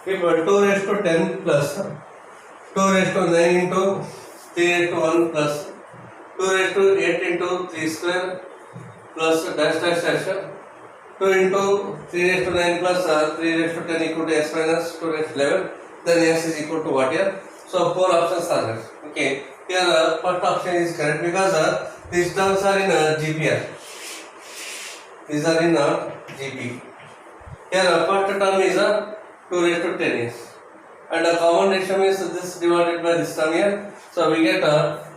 If 2 raised to 10 plus 2 raised to 9 into 3 raised to 1 plus 2 raised to 8 into 3 square plus dash dash dash 2 into 3 raised to 9 plus 3 raised to 10 equal to x minus 2 raised to 11. Then x is equal to what here? So 4 options are there. Okay. Here first option is correct because these terms are in GPR. These are in GP. Here first term is 2 raised to 10 is. And the common ratio is this divided by this term here. So we get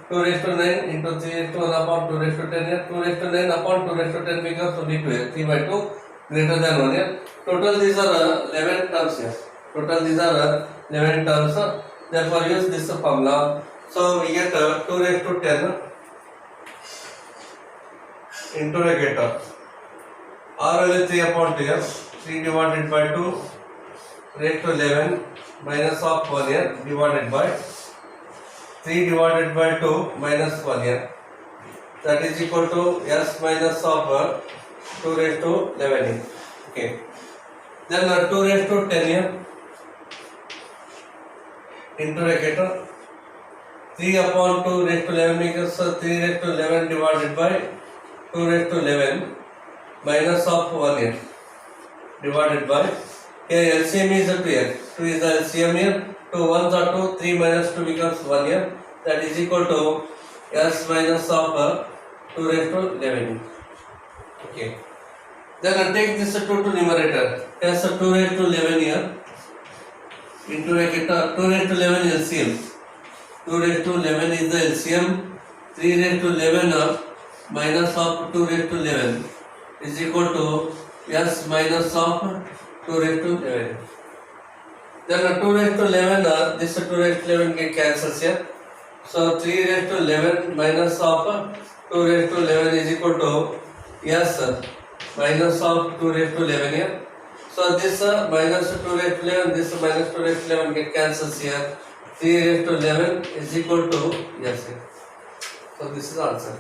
2 raised to 9 into 3 raised to 1 upon 2 raised to 10 here. 2 raised to 9 upon 2 raised to 10 becomes only 2 here. 3 by 2 greater than 1 here. Total these are 11 terms here. Total these are 11 terms. Therefore use this formula. So we get 2 raised to 10 into a getter. R value 3 upon 2 here. 3 divided by 2 raised to 11 minus of 1 here divided by 3 divided by 2 minus 1 here. That is equal to s minus of 2 raised to 11 here. Okay. Then 2 raised to 10 here into bracket 3 upon 2 raised to 11 because 3 raised to 11 divided by 2 raised to 11 minus of 1 here divided by here LCM is 2 here. 2 is the LCM here. 2 1s are 2, 3 minus 2 becomes 1 here. That is equal to s minus of 2 raised to 11. Okay. Then take this 2 to numerator. S 2 raised to 11 here into bracket 2 raised to 11 LCM. 2 raised to 11 is the LCM. 3 raised to 11 minus of 2 raised to 11 is equal to s minus of 2 raised to 11. Then 2 raised to 11, this 2 raised to 11 get cancels here. So 3 raised to 11 minus of 2 raised to 11 is equal to s minus of 2 raised to 11 here. So this minus 2 raised to 11, this minus 2 raised to 11 get cancels here. 3 raised to 11 is equal to yes here. So this is the answer.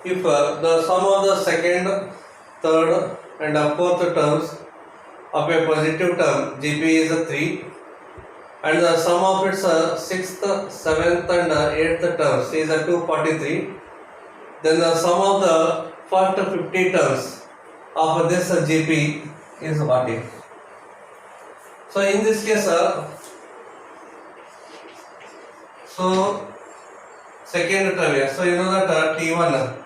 If the sum of the second, third and fourth terms of a positive term GP is 3 and the sum of its 6th, 7th and 8th terms is 243, then the sum of the first 50 terms of this GP is what is. So in this case, so second term here, so you know that T1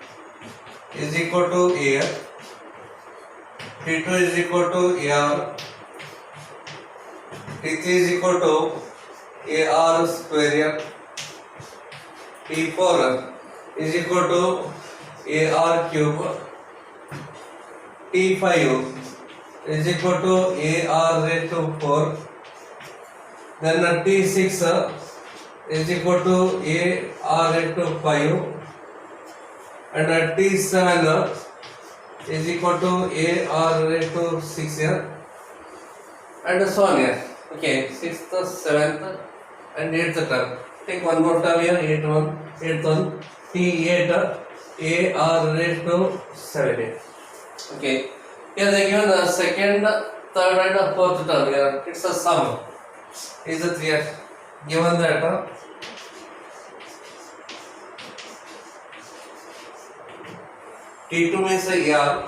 is equal to A, T2 is equal to AR, T3 is equal to AR square, T4 is equal to AR cube, T5 is equal to AR raised to 4, then T6 is equal to AR raised to 5 and T7 is equal to AR raised to 6 here and so on here. Okay, 6th, 7th and 8th term. Take one more term here, 8th one, T8 AR raised to 7 here. Okay, here they given the second, third and fourth term here. It's a sum. Is a 3 here. Given that T2 means AR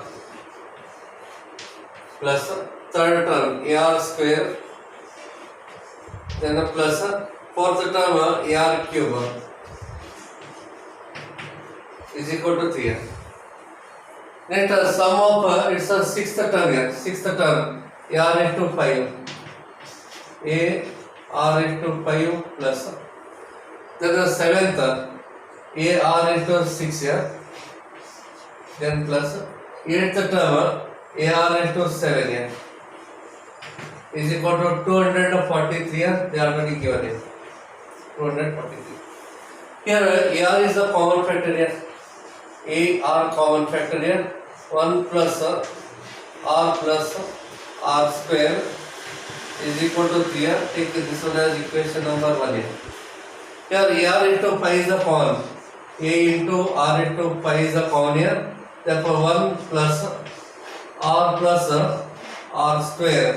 plus third term AR square, then plus fourth term AR cube is equal to 3. Next sum of it's a 6th term here, 6th term AR raised to 5, AR raised to 5 plus, then the 7th AR raised to 6 here, then plus 8th term AR raised to 7 here is equal to 243 here. They are already given it 243. Here AR is the common factor here. AR common factor here. 1 plus R plus R square is equal to 3 here. Take this one as equation number 1 here. Here AR into 5 is the common. A into R into pi is a common here. Therefore 1 plus R square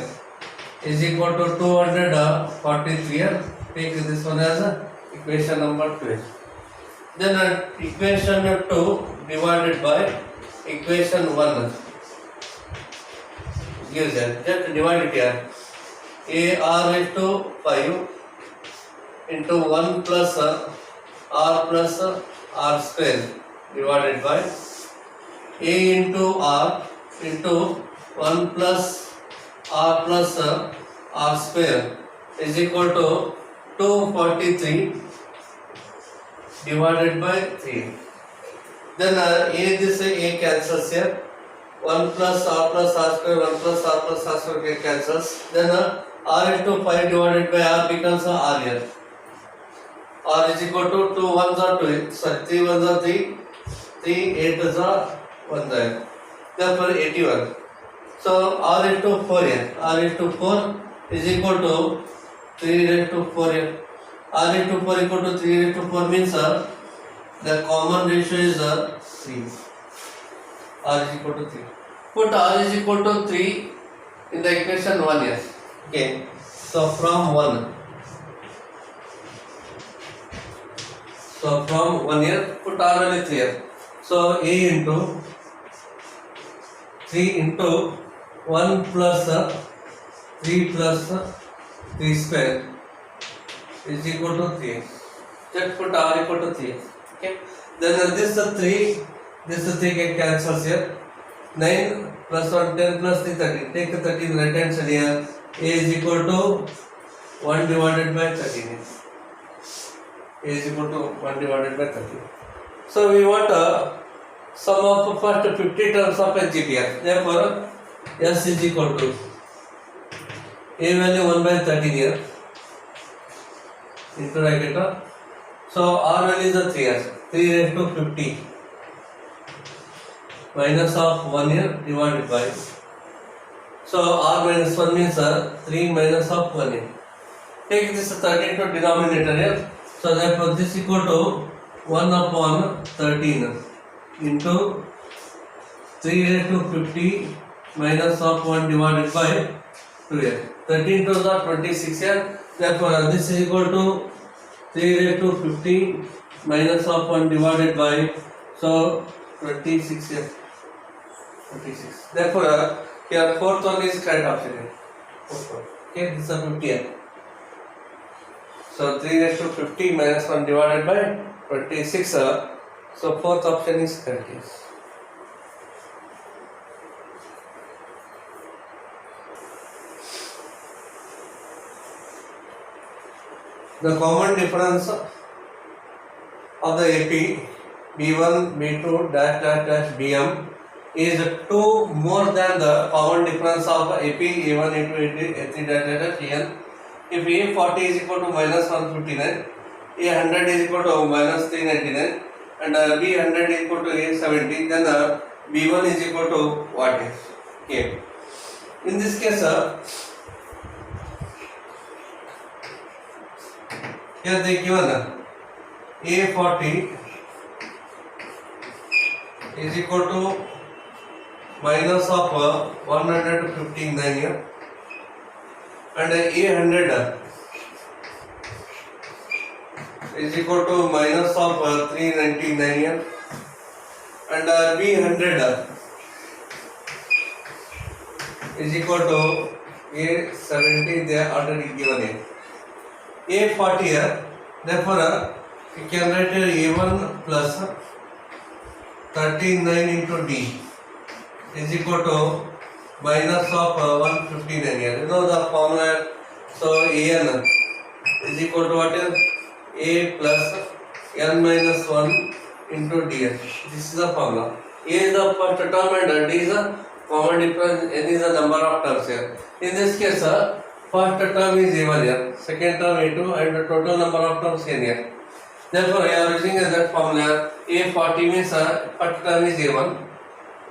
is equal to 243 here. Take this one as equation number 12. Then equation 2 divided by equation 1 gives that. Just divide it here. AR is to 5 into 1 plus R square divided by A into R into 1 plus R square is equal to 243 divided by 3. Then this A cancels here. 1 plus R square, 1 plus R square cancels. Then R into 5 divided by R becomes R here. R is equal to 2 1s are 2, sorry 3 1s are 3, 3 8s are 1 there. Therefore 81. So R into 4 here. R into 4 is equal to 3 raised to 4 here. R into 4 equal to 3 raised to 4 means the common ratio is 3. R is equal to 3. Put R is equal to 3 in the equation 1 here. Okay. So from 1. So from 1 here, put R value 3 here. So A into 3 into 1 plus 3 plus 3 square is equal to 3. Just put R equal to 3. Okay. Then this 3 get cancels here. 9 plus 1 10 plus 3 13. Take the 13 right hand side here. A is equal to 1 divided by 13. A is equal to 1 divided by 13. So we want sum of first 50 terms of SGPR. Therefore S is equal to A value 1 by 13 here into bracket. So R value is 3 here. 3 raised to 50 minus of 1 here divided by. So R minus 1 means 3 minus of 1 here. Take this 13 to denominator here. So therefore this is equal to 1 upon 13 into 3 raised to 50 minus of 1 divided by 2 here. 13 to the 26 here. Therefore this is equal to 3 raised to 50 minus of 1 divided by, so 26 here. 26. Therefore here fourth one is correct option here. Fourth one. Okay, this is 50 here. So 3 raised to 50 minus 1 divided by 26. So fourth option is correct. Yes. The common difference of the AP B1, B2, dash dash dash BM is 2 more than the common difference of AP A1, A2, A3 dash dash dash EN. If A40 is equal to minus 159, A100 is equal to minus 399, and B100 is equal to A70, then B1 is equal to what is? Okay. In this case, here they given A40 is equal to minus of 159 here, and A100 is equal to minus of 399 here, and B100 is equal to A70. They are already given here. A40 here, therefore you can write A1 plus 39 into D is equal to minus of 159 here. You know the formula. So AN is equal to what is A plus N minus 1 into DS. This is the formula. A is the first term and D is the common difference. N is the number of terms here. In this case, first term is A1 here, second term A2, and the total number of terms N here. Therefore, we are using that formula. A40 means first term is A1.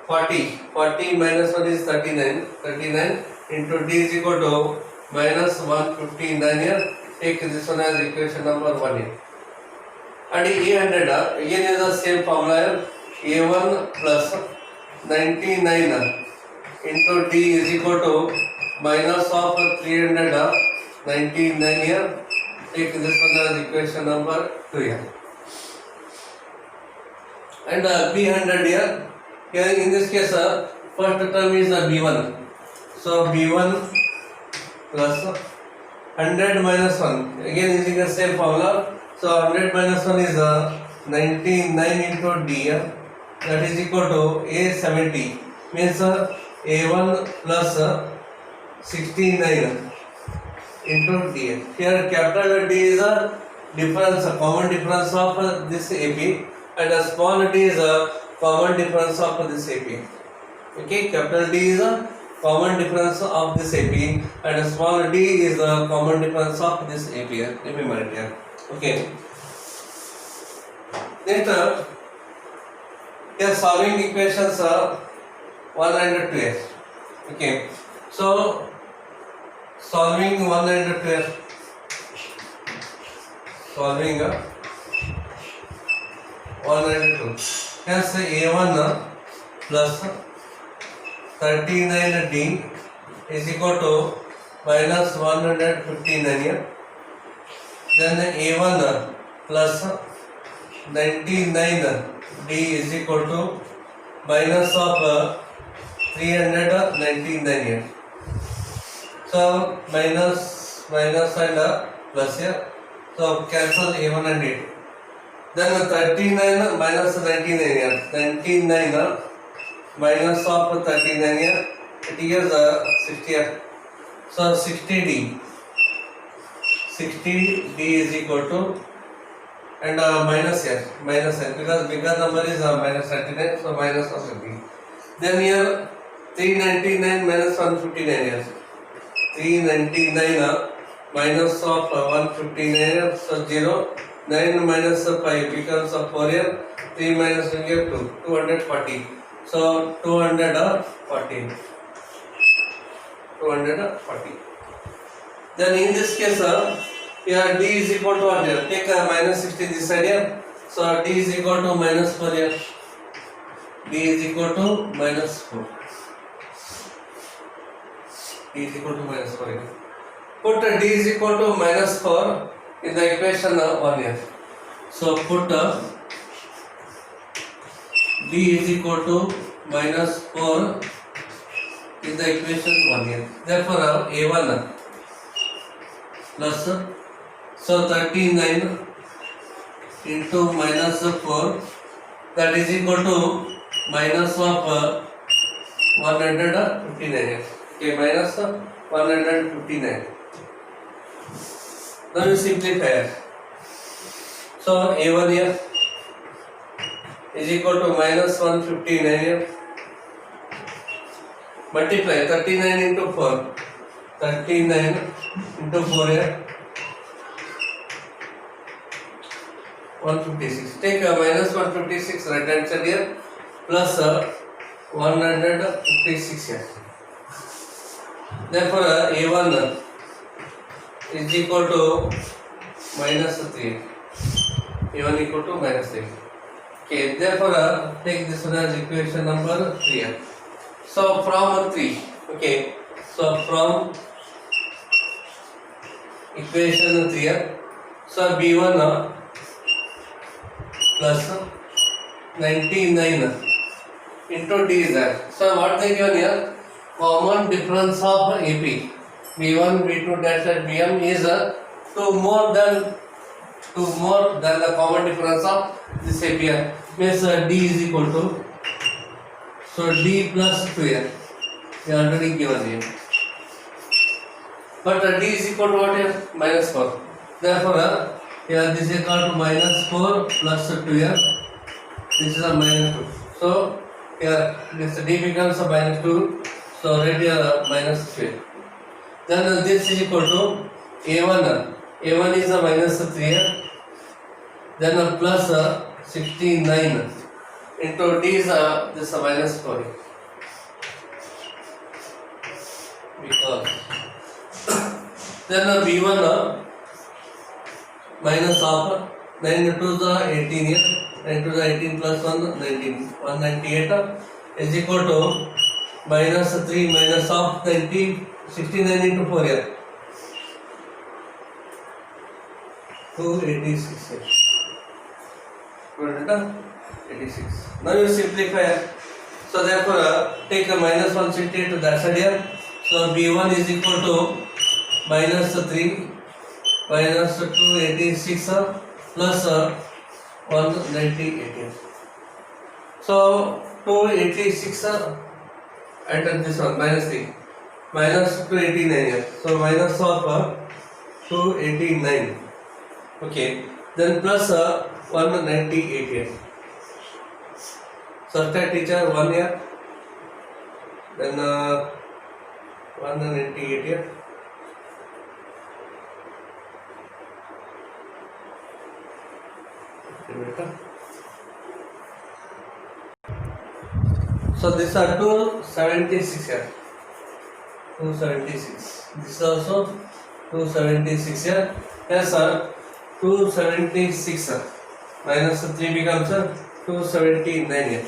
40 minus 1 is 39 into D is equal to minus 159 here. Take this one as equation number 1 here. and A100 again is the same formula. A1 plus 99 into D is equal to minus of 300 99 here. Take this one as equation number 2 here. And B100 here. Here in this case, first term is B1. So B1 plus 100 minus 1. Again using the same formula. So 100 minus 1 is 99 into D here. That is equal to A70. Means A1 plus 69 into D. Here capital D is a difference, a common difference of this AP, and a small d is a common difference of this AP. Okay, capital D is a common difference of this AP, and a small d is a common difference of this AP. Remember it here. Okay. Next, here solving equations 1 and 2. Okay. So solving 1 and 2. Solving 1 and 2. Hence A1 plus 39D is equal to minus 159 here. Then A1 plus 99D is equal to minus of 399 here. So minus and plus here. So cancel A1 and A2. Then 39 minus 99 here. 99 minus of 39 here. It is 60 here. So 60D. 60D is equal to, and minus here. Minus here. Because bigger number is minus 39. So minus of 50. Then here 399 minus 159 here. 399 minus of 159, so 0. 9 minus 5 becomes 4 here. 3 minus 2 here 2. 240. So 240. 240. Then in this case, here D is equal to what here? Take minus 60 this side here. So D is equal to minus 4 here. D is equal to minus 4. D is equal to minus 4 here. Put D is equal to minus 4 in the equation 1 here. So put D is equal to minus 4 in the equation 1 here. Therefore A1 plus, so 39 into minus 4, that is equal to minus of 159 here. Okay, minus 159. Now you simplify it. So A1 here is equal to minus 159 here. Multiply 39 into 4. 39 into 4 here. 156. Take minus 156 right hand side here, plus 156 here. Therefore A1 is equal to minus 3. A1 equal to minus 3. Okay, therefore take this one as equation number 3 here. So from 3, okay, so from equation 3 here, so B1 plus 99 into D is that. So what they given here? Common difference of AP. B1, B2 dash at Bm is 2 more than the common difference of this AP here. Means D is equal to, so D plus 2 here. We already given here. But D is equal to what here? Minus 4. Therefore here this is equal to minus 4 plus 2 here. This is a minus 2. So here this D becomes a minus 2. So write here minus 3. Then this is equal to A1. A1 is a minus 3 here. Then a plus 69 into D is this a minus 4. Because then B1 minus of 9 to the 18 here. 9 to the 18 plus 1, 19. 198 is equal to minus 3 minus of 90, 69 into 4 here. 286 here. 286. Now you simplify. So therefore take a minus 168 to that side here. So B1 is equal to minus 3 minus 286 plus 198 here. So 286 and this one minus 3 minus 289 here. So minus of 289. Okay. Then plus 198 here. Subtract teacher 1 here. Then 198 here. So these are 276 here. 276. This is also 276 here. Yes sir. 276 minus 3 becomes 279 here.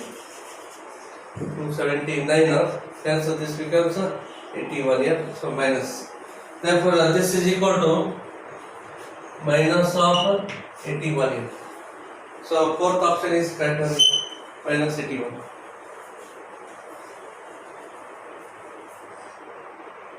279 and so this becomes 81 here. So minus. Therefore this is equal to minus of 81 here. So fourth option is correct, minus 81.